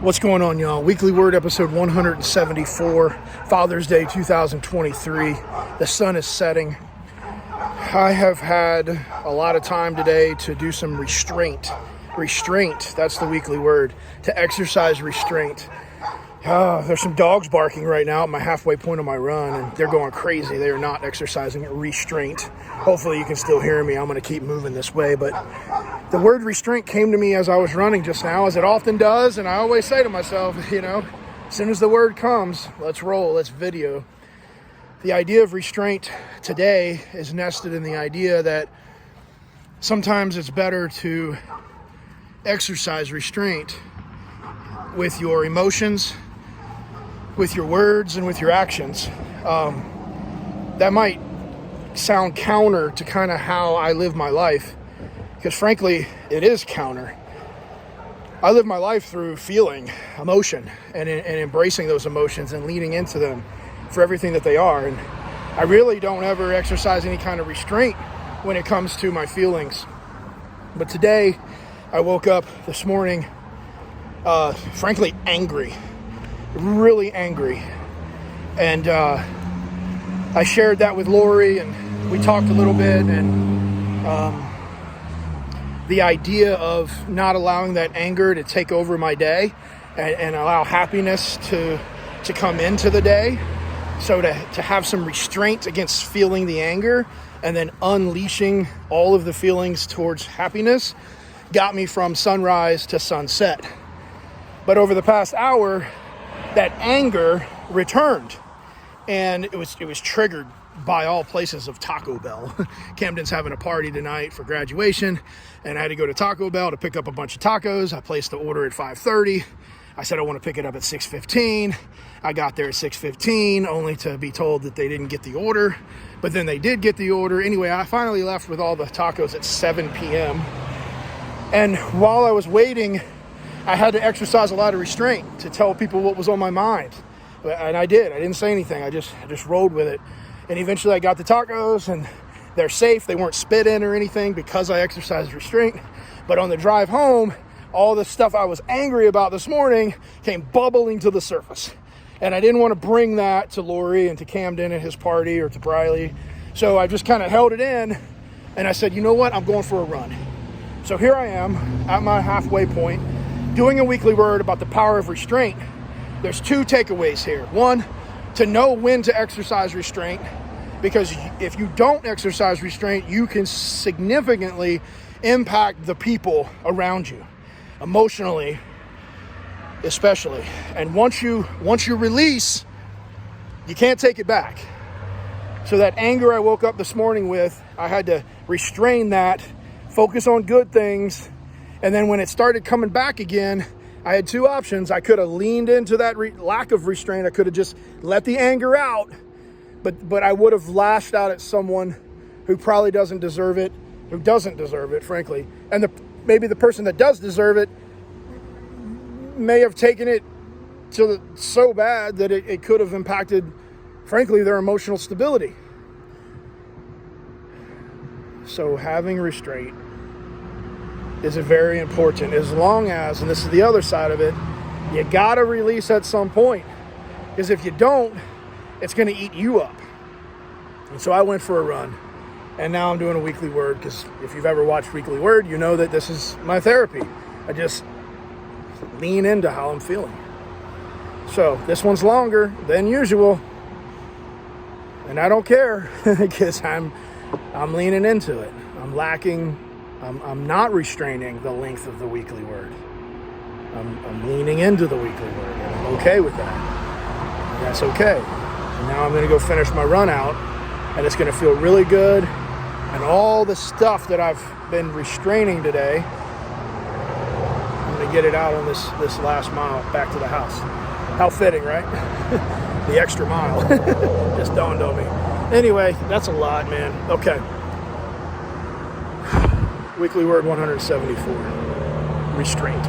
What's going on, y'all? Weekly Word episode 174, Father's Day 2023. The sun is setting. I have had a lot of time today to do some restraint. Restraint, that's the weekly word. To exercise restraint. There's some dogs barking right now at my halfway point of my run, and they're going crazy. They are not exercising restraint. Hopefully you can still hear me. I'm going to keep moving this way, but the word restraint came to me as I was running just now, as it often does, and I always say to myself, as soon as the word comes, let's roll, let's video. The idea of restraint today is nested in the idea that sometimes it's better to exercise restraint with your emotions, with your words, and with your actions. That might sound counter to kind of how I live my life, because frankly, it is counter. I live my life through feeling emotion and embracing those emotions and leaning into them for everything that they are. And I really don't ever exercise any kind of restraint when it comes to my feelings. But today, I woke up this morning, frankly, angry, really angry. And I shared that with Lori, and we talked a little bit, and the idea of not allowing that anger to take over my day and allow happiness to come into the day. So to have some restraint against feeling the anger and then unleashing all of the feelings towards happiness got me from sunrise to sunset. But over the past hour, that anger returned, and it was triggered by all places of Taco Bell. Camden's having a party tonight for graduation, and I had to go to Taco Bell to pick up a bunch of tacos. I placed the order at 5:30. I said I want to pick it up at 6:15. I got there at 6:15, only to be told that they didn't get the order, but then they did get the order. Anyway, I finally left with all the tacos at 7 p.m. And while I was waiting, I had to exercise a lot of restraint to tell people what was on my mind. And I did. I didn't say anything. I just rolled with it. And eventually I got the tacos, and they're safe. They weren't spit in or anything because I exercised restraint. But on the drive home, all the stuff I was angry about this morning came bubbling to the surface. And I didn't want to bring that to Lori and to Camden at his party or to Briley. So I just kind of held it in, and I said, you know what? I'm going for a run. So here I am at my halfway point, doing a weekly word about the power of restraint. There's two takeaways here. One, to know when to exercise restraint, because if you don't exercise restraint, you can significantly impact the people around you, emotionally especially. And once you release, you can't take it back. So that anger I woke up this morning with, I had to restrain that, focus on good things. And then when it started coming back again, I had two options. I could have leaned into that lack of restraint. I could have just let the anger out, but I would have lashed out at someone who probably doesn't deserve it, frankly. And maybe the person that does deserve it may have taken it so bad that it could have impacted, frankly, their emotional stability. So having restraint is very important, as long as, and this is the other side of it, you gotta release at some point, because if you don't, it's gonna eat you up. And so I went for a run, and now I'm doing a weekly word, because if you've ever watched Weekly Word, you know that this is my therapy. I just lean into how I'm feeling. So this one's longer than usual, and I don't care, because I'm leaning into it. I'm not restraining the length of the weekly word. I'm leaning into the weekly word, and I'm okay with that. And that's okay. And now I'm going to go finish my run out, and it's going to feel really good. And all the stuff that I've been restraining today, I'm going to get it out on this last mile back to the house. How fitting, right? The extra mile just dawned on me. Anyway, that's a lot, man. Okay. Weekly word 174, restraint.